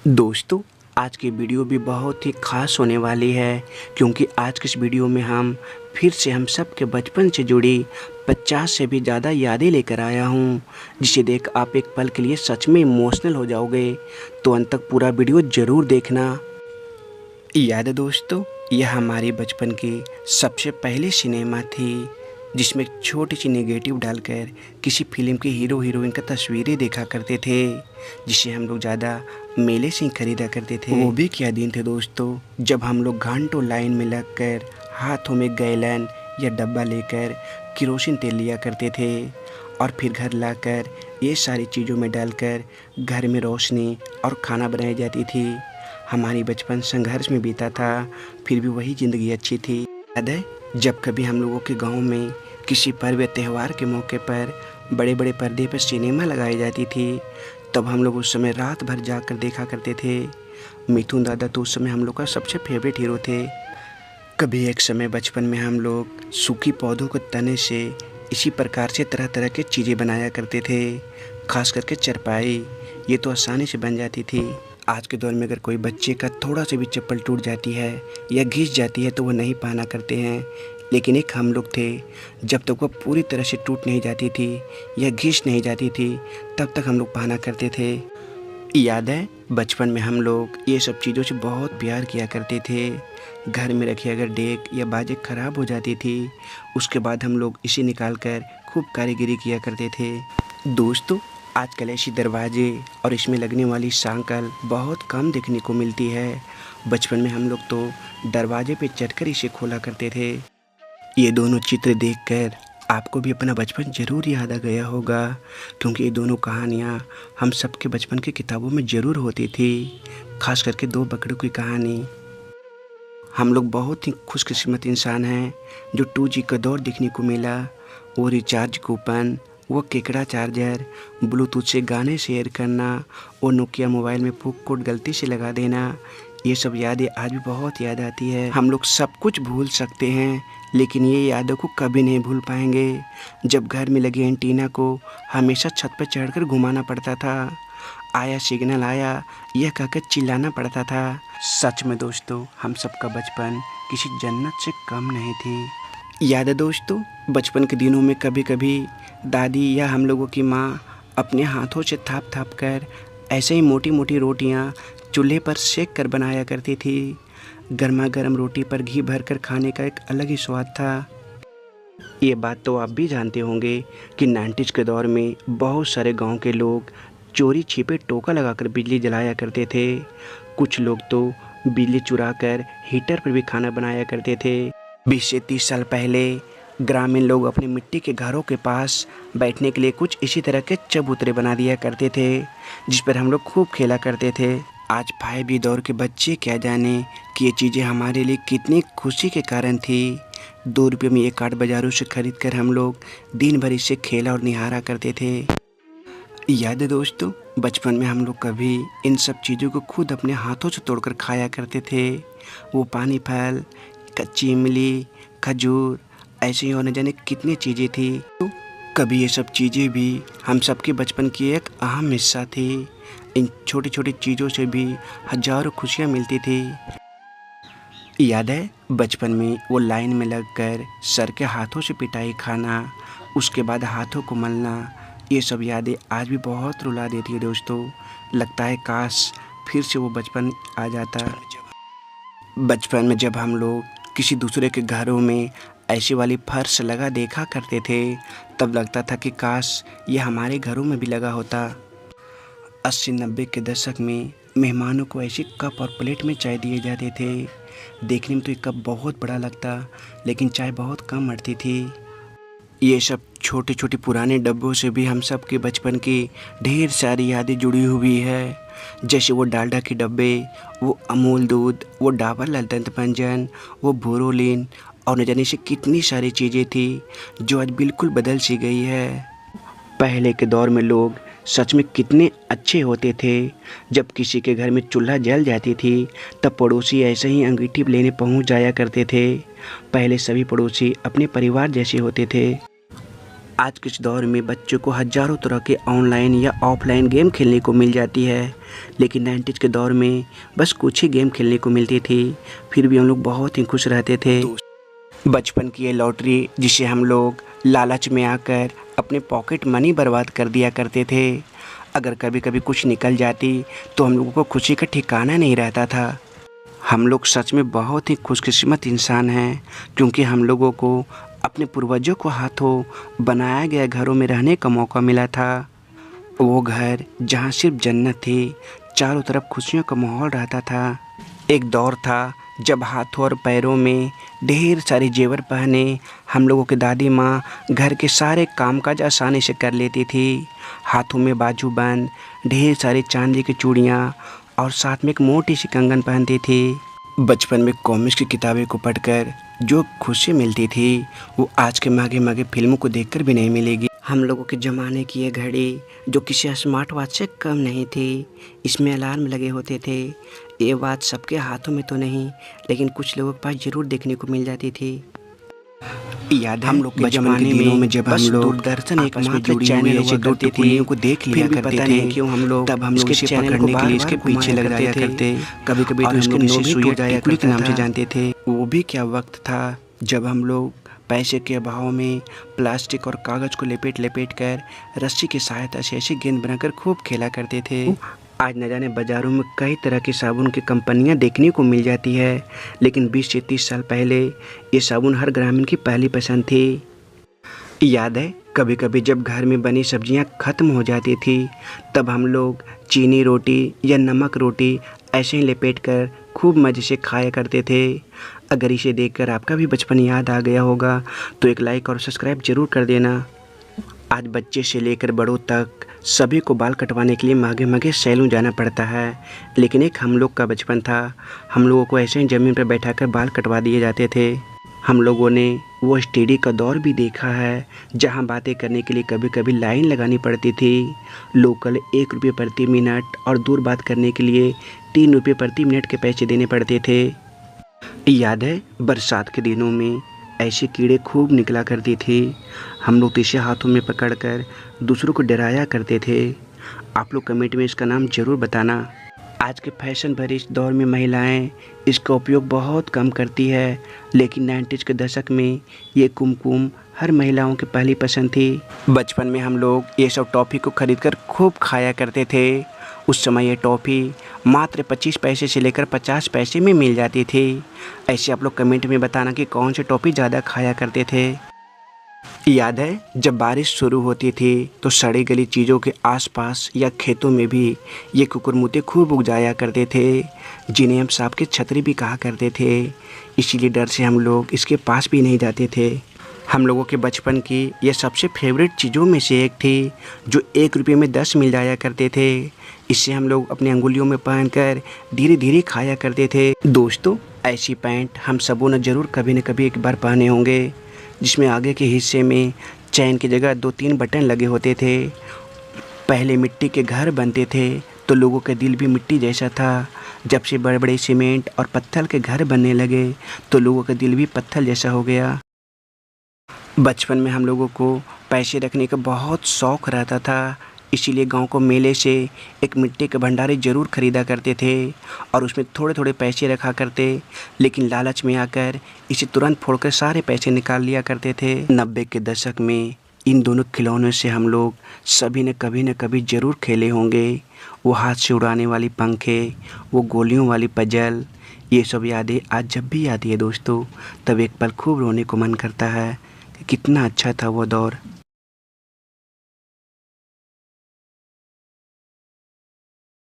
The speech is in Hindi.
दोस्तों, आज की वीडियो भी बहुत ही ख़ास होने वाली है क्योंकि आज के इस वीडियो में फिर से हम सब के बचपन से जुड़ी 50 से भी ज़्यादा यादें लेकर आया हूँ, जिसे देख आप एक पल के लिए सच में इमोशनल हो जाओगे। तो अंत तक पूरा वीडियो ज़रूर देखना। याद है दोस्तों, यह हमारे बचपन की सबसे पहली सिनेमा थी जिसमें छोटी सी नेगेटिव डालकर किसी फिल्म के हीरो हीरोइन का तस्वीरें देखा करते थे, जिसे हम लोग ज़्यादा मेले से ही खरीदा करते थे। वो भी क्या दिन थे दोस्तों, जब हम लोग घंटों लाइन में लगकर हाथों में गैलन या डब्बा लेकर केरोसिन तेल लिया करते थे और फिर घर लाकर ये सारी चीज़ों में डालकर घर में रोशनी और खाना बनाई जाती थी। हमारी बचपन संघर्ष में बीता था, फिर भी वही ज़िंदगी अच्छी थी। याद है जब कभी हम लोगों के गांव में किसी पर्व या त्यौहार के मौके पर बड़े बड़े पर्दे पर सिनेमा लगाई जाती थी, तब हम लोग उस समय रात भर जाकर देखा करते थे। मिथुन दादा तो उस समय हम लोग का सबसे फेवरेट हीरो थे। कभी एक समय बचपन में हम लोग सूखी पौधों के तने से इसी प्रकार से तरह तरह के चीज़ें बनाया करते थे, खास करके चरपाई। ये तो आसानी से बन जाती थी। आज के दौर में अगर कोई बच्चे का थोड़ा सा भी चप्पल टूट जाती है या घिस जाती है तो वो नहीं पहना करते हैं, लेकिन एक हम लोग थे, जब तक वो पूरी तरह से टूट नहीं जाती थी या घिस नहीं जाती थी तब तक हम लोग पहना करते थे। याद है बचपन में हम लोग ये सब चीज़ों से बहुत प्यार किया करते थे। घर में रखी अगर डेक या बाजें ख़राब हो जाती थी, उसके बाद हम लोग इसे निकाल कर खूब कारीगरी किया करते थे। दोस्तों, आजकल ऐसी दरवाजे और इसमें लगने वाली सांकल बहुत कम देखने को मिलती है। बचपन में हम लोग तो दरवाजे पे चढ़कर इसे खोला करते थे। ये दोनों चित्र देखकर आपको भी अपना बचपन ज़रूर याद आ गया होगा, क्योंकि ये दोनों कहानियाँ हम सबके बचपन की किताबों में ज़रूर होती थी, खास करके दो बकरों की कहानी। हम लोग बहुत ही खुशकिस्मत इंसान हैं जो 2G का दौर देखने को मिला। वो रिचार्ज कूपन, वो केकड़ा चार्जर, ब्लूटूथ से गाने शेयर करना और नोकिया मोबाइल में फूक कोड गलती से लगा देना, ये सब यादें आज भी बहुत याद आती है। हम लोग सब कुछ भूल सकते हैं, लेकिन ये यादों को कभी नहीं भूल पाएंगे। जब घर में लगे एंटीना को हमेशा छत पर चढ़कर घुमाना पड़ता था, आया सिग्नल आया यह कहकर चिल्लाना पड़ता था। सच में दोस्तों, हम सबका बचपन किसी जन्नत से कम नहीं थी। याद है दोस्तों, बचपन के दिनों में कभी कभी दादी या हम लोगों की माँ अपने हाथों से थाप थाप कर ऐसे ही मोटी मोटी रोटियाँ चूल्हे पर सेक कर बनाया करती थी। गर्मा गर्म रोटी पर घी भरकर खाने का एक अलग ही स्वाद था। ये बात तो आप भी जानते होंगे कि 90s के दौर में बहुत सारे गांव के लोग चोरी छिपे टोका लगाकर बिजली जलाया करते थे। कुछ लोग तो बिजली चुरा कर हीटर पर भी खाना बनाया करते थे। 20 से 30 साल पहले ग्रामीण लोग अपने मिट्टी के घरों के पास बैठने के लिए कुछ इसी तरह के चबूतरे बना दिया करते थे, जिस पर हम लोग खूब खेला करते थे। आज 5G दौर के बच्चे क्या जाने कि ये चीज़ें हमारे लिए कितनी खुशी के कारण थी। 2 रुपये में ये कार्ड बाज़ारों से खरीद कर हम लोग दिन भर इससे खेला और निहारा करते थे। याद है दोस्तों, बचपन में हम लोग कभी इन सब चीज़ों को खुद अपने हाथों से तोड़कर खाया करते थे। वो पानी फल, कच्ची इमली, खजूर, ऐसे ही और न जाने कितनी चीज़ें थी। तो कभी ये सब चीज़ें भी हम सबके बचपन की एक अहम हिस्सा थी। इन छोटी छोटी चीज़ों से भी हजारों खुशियाँ मिलती थी। याद है बचपन में वो लाइन में लगकर सर के हाथों से पिटाई खाना, उसके बाद हाथों को मलना, ये सब यादें आज भी बहुत रुला देती है दोस्तों। लगता है काश फिर से वो बचपन आ जाता। बचपन में जब हम लोग किसी दूसरे के घरों में ऐसी वाली फर्श लगा देखा करते थे, तब लगता था कि काश ये हमारे घरों में भी लगा होता। 80-90 के दशक में मेहमानों को ऐसे कप और प्लेट में चाय दिए जाते थे। देखने में तो ये कप बहुत बड़ा लगता, लेकिन चाय बहुत कम मरती थी। ये सब छोटे छोटे पुराने डब्बों से भी हम सब के बचपन की ढेर सारी यादें जुड़ी हुई है। जैसे वो डालडा के डब्बे, वो अमूल दूध, वो डाबर लाल दंत मंजन, वो बोरोलिन और न जाने से कितनी सारी चीज़ें थी जो आज बिल्कुल बदल सी गई है। पहले के दौर में लोग सच में कितने अच्छे होते थे। जब किसी के घर में चूल्हा जल जाती थी तब पड़ोसी ऐसे ही अंगीठी लेने पहुंच जाया करते थे। पहले सभी पड़ोसी अपने परिवार जैसे होते थे। आज के इस दौर में बच्चों को हज़ारों तरह के ऑनलाइन या ऑफलाइन गेम खेलने को मिल जाती है, लेकिन 90s के दौर में बस कुछ ही गेम खेलने को मिलती थी, फिर भी हम लोग बहुत ही खुश रहते थे। बचपन की ये लॉटरी जिसे हम लोग लालच में आकर अपने पॉकेट मनी बर्बाद कर दिया करते थे। अगर कभी कभी कुछ निकल जाती तो हम लोगों को खुशी का ठिकाना नहीं रहता था। हम लोग सच में बहुत ही खुशकिस्मत इंसान हैं, क्योंकि हम लोगों को अपने पूर्वजों को हाथों बनाया गया घरों में रहने का मौका मिला था। वो घर जहाँ सिर्फ जन्नत थी, चारों तरफ खुशियों का माहौल रहता था। एक दौर था जब हाथों और पैरों में ढेर सारे जेवर पहने हम लोगों की दादी माँ घर के सारे कामकाज आसानी से कर लेती थी। हाथों में बाजूबंद, ढेर सारी चांदी की चूड़ियाँ और साथ में एक मोटी सी कंगन पहनती थी। बचपन में कॉमिक्स की किताबें को पढ़कर जो खुशी मिलती थी वो आज के महंगे महंगे फिल्मों को देखकर भी नहीं मिलेगी। हम लोगों के ज़माने की ये घड़ी जो किसी स्मार्ट वॉच से कम नहीं थी, इसमें अलार्म लगे होते थे। ये बात सबके हाथों में तो नहीं, लेकिन कुछ लोगों के पास ज़रूर देखने को मिल जाती थी। याद है हम लोग के ज़माने में जब हम लोग दूरदर्शन एक मात्र चैनल ऐसे दो टिप्पणियों को देख लिया करते थे, क्यों हम लोग तब हम लोग इसके चैनल को के लिए इसके पीछे लग जाया करते। कभी कभी तो इसके नो भी टूट जाया के नाम से जानते थे। वो भी क्या वक्त था जब हम लोग पैसे के अभाव में प्लास्टिक और कागज़ को लपेट लपेट कर रस्सी की सहायता से ऐसी गेंद बनाकर खूब खेला करते थे। आज न जाने बाज़ारों में कई तरह की साबुन की कंपनियां देखने को मिल जाती है, लेकिन 20 से 30 साल पहले ये साबुन हर ग्रामीण की पहली पसंद थी। याद है कभी कभी जब घर में बनी सब्जियां ख़त्म हो जाती थी, तब हम लोग चीनी रोटी या नमक रोटी ऐसे ही लपेट कर खूब मज़े से खाया करते थे। अगर इसे देखकर आपका भी बचपन याद आ गया होगा तो एक लाइक और सब्सक्राइब ज़रूर कर देना। आज बच्चे से लेकर बड़ों तक सभी को बाल कटवाने के लिए महंगे महंगे सैलून जाना पड़ता है, लेकिन एक हम लोग का बचपन था, हम लोगों को ऐसे ही ज़मीन पर बैठाकर बाल कटवा दिए जाते थे। हम लोगों ने वो स्टडी का दौर भी देखा है जहां बातें करने के लिए कभी कभी लाइन लगानी पड़ती थी। लोकल 1 रुपये प्रति मिनट और दूर बात करने के लिए 3 रुपये प्रति मिनट के पैसे देने पड़ते थे। याद है बरसात के दिनों में ऐसे कीड़े खूब निकला करती थी, हम लोग इसे हाथों में पकड़कर दूसरों को डराया करते थे। आप लोग कमेंट में इसका नाम ज़रूर बताना। आज के फैशन भरे इस दौर में महिलाएं इसका उपयोग बहुत कम करती है, लेकिन 90s के दशक में ये कुमकुम हर महिलाओं की पहली पसंद थी। बचपन में हम लोग ये सब टॉफ़ी को खरीदकर खूब खाया करते थे। उस समय ये टॉफ़ी मात्र 25 पैसे से लेकर 50 पैसे में मिल जाती थी। ऐसे आप लोग कमेंट में बताना कि कौन सी टॉफ़ी ज़्यादा खाया करते थे। याद है जब बारिश शुरू होती थी तो सड़ी गली चीज़ों के आसपास या खेतों में भी ये कुकुरमुत्ते खूब उग जाया करते थे, जिन्हें हम सांप की छतरी भी कहा करते थे। इसीलिए डर से हम लोग इसके पास भी नहीं जाते थे। हम लोगों के बचपन की ये सबसे फेवरेट चीज़ों में से एक थी, जो 1 रुपये में 10 मिल जाया करते थे। इससे हम लोग अपनी अंगुलियों में पहनकर धीरे धीरे खाया करते थे। दोस्तों, ऐसी पैंट हम सबों ने ज़रूर कभी न कभी एक बार पहने होंगे, जिसमें आगे के हिस्से में चैन की जगह 2-3 बटन लगे होते थे। पहले मिट्टी के घर बनते थे तो लोगों का दिल भी मिट्टी जैसा था। जब से बड़े बड़े सीमेंट और पत्थर के घर बनने लगे तो लोगों का दिल भी पत्थर जैसा हो गया। बचपन में हम लोगों को पैसे रखने का बहुत शौक़ रहता था, इसीलिए गांव को मेले से एक मिट्टी के भंडारे ज़रूर ख़रीदा करते थे और उसमें थोड़े थोड़े पैसे रखा करते, लेकिन लालच में आकर इसे तुरंत फोड़कर सारे पैसे निकाल लिया करते थे। 90 के दशक में इन दोनों खिलौनों से हम लोग सभी ने कभी न कभी ज़रूर खेले होंगे। वो हाथ से उड़ाने वाली पंखे, वो गोलियों वाली पजल, ये सब यादें आज जब भी आती है दोस्तों, तब एक पल खूब रोने को मन करता है कि कितना अच्छा था वो दौर।